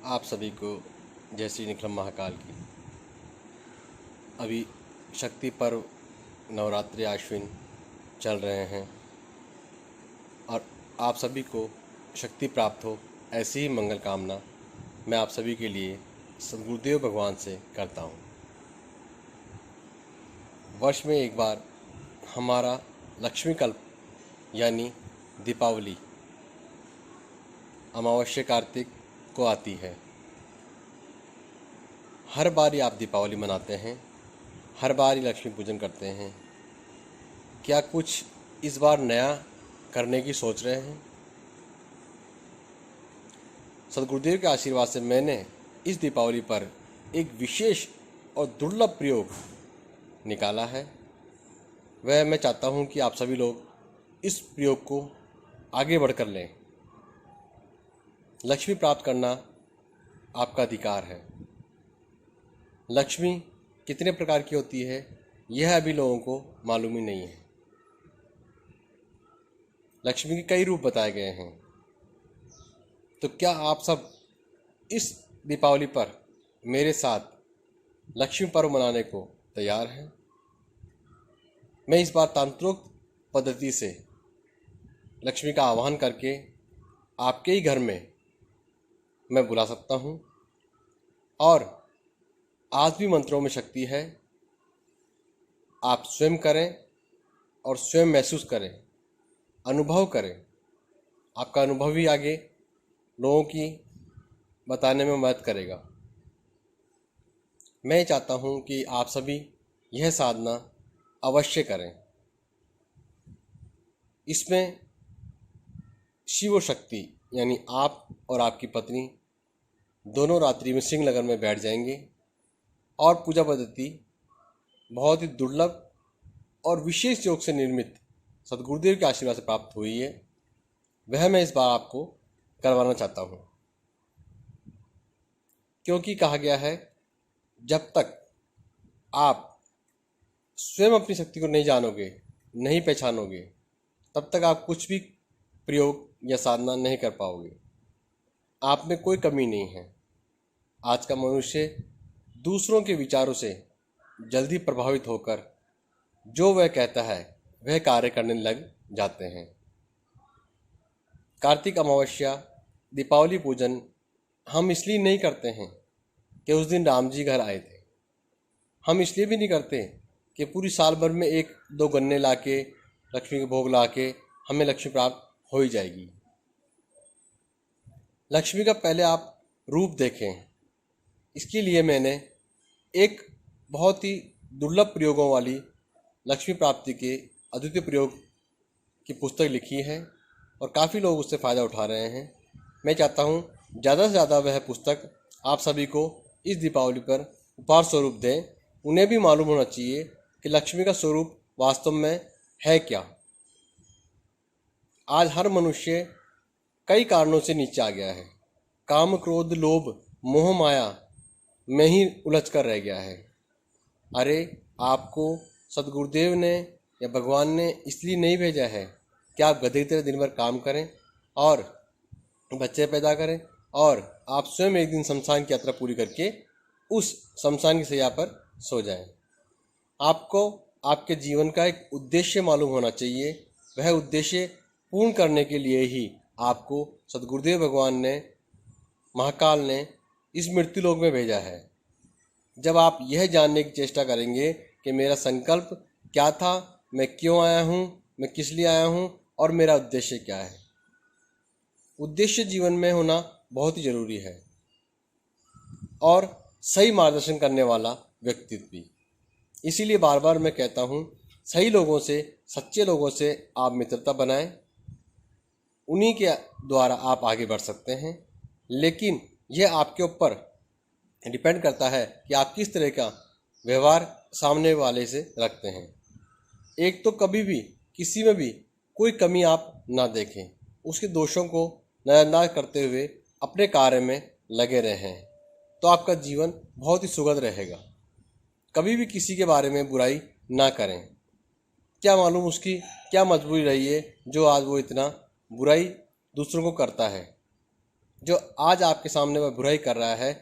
आप सभी को जय श्री निखिल महाकाल की। अभी शक्ति पर्व नवरात्रि आश्विन चल रहे हैं और आप सभी को शक्ति प्राप्त हो, ऐसी ही मंगल कामना मैं आप सभी के लिए सद्गुरुदेव भगवान से करता हूँ। वर्ष में एक बार हमारा लक्ष्मी कल्प यानी दीपावली अमावस्या कार्तिक को आती है। हर बार ही आप दीपावली मनाते हैं, हर बार ही लक्ष्मी पूजन करते हैं। क्या कुछ इस बार नया करने की सोच रहे हैं? सद्गुरुदेव के आशीर्वाद से मैंने इस दीपावली पर एक विशेष और दुर्लभ प्रयोग निकाला है। वह मैं चाहता हूं कि आप सभी लोग इस प्रयोग को आगे बढ़कर लें। लक्ष्मी प्राप्त करना आपका अधिकार है। लक्ष्मी कितने प्रकार की होती है यह अभी लोगों को मालूम ही नहीं है। लक्ष्मी के कई रूप बताए गए हैं। तो क्या आप सब इस दीपावली पर मेरे साथ लक्ष्मी पर्व मनाने को तैयार हैं? मैं इस बार तांत्रिक पद्धति से लक्ष्मी का आह्वान करके आपके ही घर में मैं बुला सकता हूँ। और आज भी मंत्रों में शक्ति है। आप स्वयं करें और स्वयं महसूस करें, अनुभव करें। आपका अनुभव ही आगे लोगों की बताने में मदद करेगा। मैं चाहता हूँ कि आप सभी यह साधना अवश्य करें। इसमें शिव शक्ति यानी आप और आपकी पत्नी दोनों रात्रि में सिंह लगन में बैठ जाएंगे और पूजा पद्धति बहुत ही दुर्लभ और विशेष योग से निर्मित सद्गुरुदेव के आशीर्वाद से प्राप्त हुई है। वह मैं इस बार आपको करवाना चाहता हूँ, क्योंकि कहा गया है जब तक आप स्वयं अपनी शक्ति को नहीं जानोगे, नहीं पहचानोगे, तब तक आप कुछ भी प्रयोग या साधना नहीं कर पाओगे। आप में कोई कमी नहीं है। आज का मनुष्य दूसरों के विचारों से जल्दी प्रभावित होकर जो वह कहता है वह कार्य करने लग जाते हैं। कार्तिक अमावस्या दीपावली पूजन हम इसलिए नहीं करते हैं कि उस दिन राम जी घर आए थे। हम इसलिए भी नहीं करते कि पूरी साल भर में एक दो गन्ने लाके लक्ष्मी के भोग लाके हमें लक्ष्मी प्राप्त हो ही जाएगी। लक्ष्मी का पहले आप रूप देखें। इसके लिए मैंने एक बहुत ही दुर्लभ प्रयोगों वाली लक्ष्मी प्राप्ति के अद्वितीय प्रयोग की पुस्तक लिखी है और काफ़ी लोग उससे फ़ायदा उठा रहे हैं। मैं चाहता हूँ ज़्यादा से ज़्यादा वह पुस्तक आप सभी को इस दीपावली पर उपहार स्वरूप दें। उन्हें भी मालूम होना चाहिए कि लक्ष्मी का स्वरूप वास्तव में है क्या। आज हर मनुष्य कई कारणों से नीचे आ गया है। काम, क्रोध, लोभ, मोह, माया में ही उलझ कर रह गया है। अरे आपको सद्गुरुदेव ने या भगवान ने इसलिए नहीं भेजा है कि आप गधे की तरह दिन भर काम करें और बच्चे पैदा करें और आप स्वयं एक दिन शमशान की यात्रा पूरी करके उस शमशान की सैया पर सो जाएं। आपको आपके जीवन का एक उद्देश्य मालूम होना चाहिए। वह उद्देश्य पूर्ण करने के लिए ही आपको सद्गुरुदेव भगवान ने, महाकाल ने इस मृत्यु लोक में भेजा है। जब आप यह जानने की चेष्टा करेंगे कि मेरा संकल्प क्या था, मैं क्यों आया हूँ, मैं किस लिए आया हूँ और मेरा उद्देश्य क्या है। उद्देश्य जीवन में होना बहुत ही जरूरी है और सही मार्गदर्शन करने वाला व्यक्तित्व भी। इसीलिए बार बार मैं कहता हूँ सही लोगों से, सच्चे लोगों से आप मित्रता बनाएं। उन्हीं के द्वारा आप आगे बढ़ सकते हैं। लेकिन यह आपके ऊपर डिपेंड करता है कि आप किस तरह का व्यवहार सामने वाले से रखते हैं। एक तो कभी भी किसी में भी कोई कमी आप ना देखें, उसके दोषों को नजरअंदाज करते हुए अपने कार्य में लगे रहें, तो आपका जीवन बहुत ही सुखद रहेगा। कभी भी किसी के बारे में बुराई ना करें। क्या मालूम उसकी क्या मजबूरी रही है जो आज वो इतना बुराई दूसरों को करता है। जो आज आपके सामने वह बुराई कर रहा है,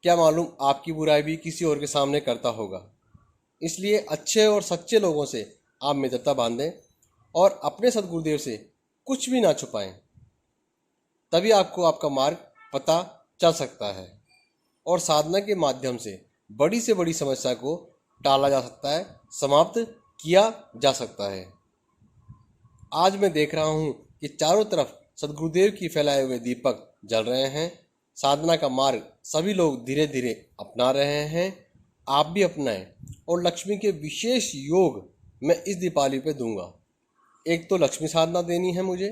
क्या मालूम आपकी बुराई भी किसी और के सामने करता होगा। इसलिए अच्छे और सच्चे लोगों से आप मित्रता बांधें और अपने सद्गुरुदेव से कुछ भी ना छुपाएं। तभी आपको आपका मार्ग पता चल सकता है और साधना के माध्यम से बड़ी समस्या को टाला जा सकता है, समाप्त किया जा सकता है। आज मैं देख रहा हूँ कि चारों तरफ सद्गुरुदेव की फैलाए हुए दीपक जल रहे हैं। साधना का मार्ग सभी लोग धीरे धीरे अपना रहे हैं। आप भी अपनाएं और लक्ष्मी के विशेष योग मैं इस दीपावली पे दूंगा। एक तो लक्ष्मी साधना देनी है मुझे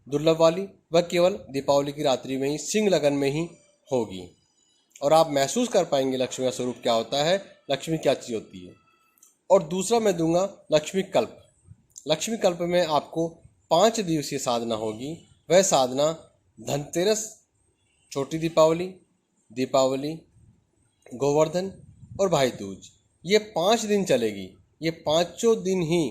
दुर्लभ वाली, वह केवल दीपावली की रात्रि में ही सिंह लगन में ही होगी और आप महसूस कर पाएंगे लक्ष्मी का स्वरूप क्या होता है, लक्ष्मी क्या चीज़ होती है। और दूसरा मैं दूंगा लक्ष्मी कल्प। लक्ष्मी कल्प में आपको 5 दिवसीय साधना होगी। वह साधना धनतेरस, छोटी दीपावली, दीपावली, गोवर्धन और भाई दूज, ये 5 दिन चलेगी। ये पाँचों दिन ही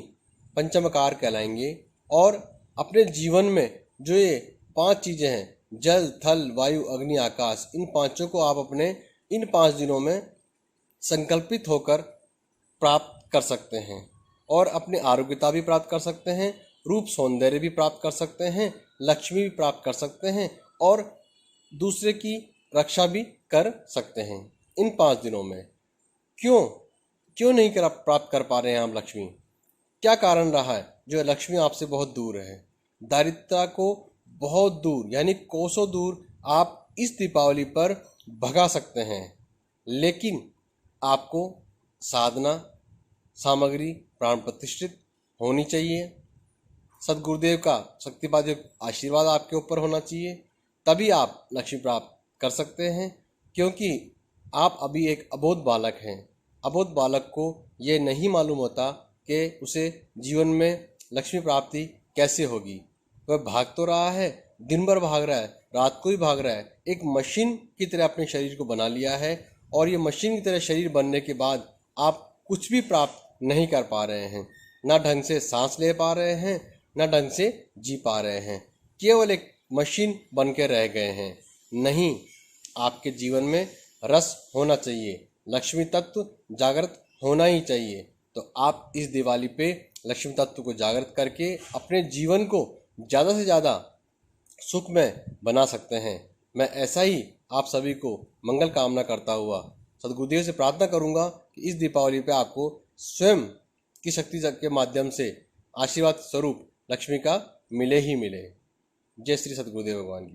पंचमकार कहलाएंगे और अपने जीवन में जो ये 5 चीज़ें हैं, जल थल वायु अग्नि आकाश, इन पांचों को आप अपने इन 5 दिनों में संकल्पित होकर प्राप्त कर सकते हैं और अपनी आरोग्यता भी प्राप्त कर सकते हैं, रूप सौंदर्य भी प्राप्त कर सकते हैं, लक्ष्मी भी प्राप्त कर सकते हैं और दूसरे की रक्षा भी कर सकते हैं इन 5 दिनों में। क्यों नहीं प्राप्त कर पा रहे हैं आप लक्ष्मी? क्या कारण रहा है जो लक्ष्मी आपसे बहुत दूर है? दारिद्रता को बहुत दूर यानी कोसों दूर आप इस दीपावली पर भगा सकते हैं, लेकिन आपको साधना सामग्री प्राण प्रतिष्ठित होनी चाहिए। सद्गुरुदेव का शक्तिपात आशीर्वाद आपके ऊपर होना चाहिए, तभी आप लक्ष्मी प्राप्त कर सकते हैं। क्योंकि आप अभी एक अबोध बालक हैं। अबोध बालक को ये नहीं मालूम होता कि उसे जीवन में लक्ष्मी प्राप्ति कैसे होगी। वह भाग तो रहा है, दिन भर भाग रहा है, रात को भी भाग रहा है, एक मशीन की तरह अपने शरीर को बना लिया है और ये मशीन की तरह शरीर बनने के बाद आप कुछ भी प्राप्त नहीं कर पा रहे हैं। ना ढंग से सांस ले पा रहे हैं, ना ढंग से जी पा रहे हैं, केवल एक मशीन बन के रह गए हैं। नहीं, आपके जीवन में रस होना चाहिए, लक्ष्मी तत्व जागृत होना ही चाहिए। तो आप इस दिवाली पे लक्ष्मी तत्व को जागृत करके अपने जीवन को ज़्यादा से ज़्यादा सुखमय बना सकते हैं। मैं ऐसा ही आप सभी को मंगल कामना करता हुआ सद्गुरुदेव से प्रार्थना करूंगा कि इस दीपावली पे आपको स्वयं की शक्ति के माध्यम से आशीर्वाद स्वरूप लक्ष्मी का मिले ही मिले। जय श्री सद्गुरुदेव भगवान की।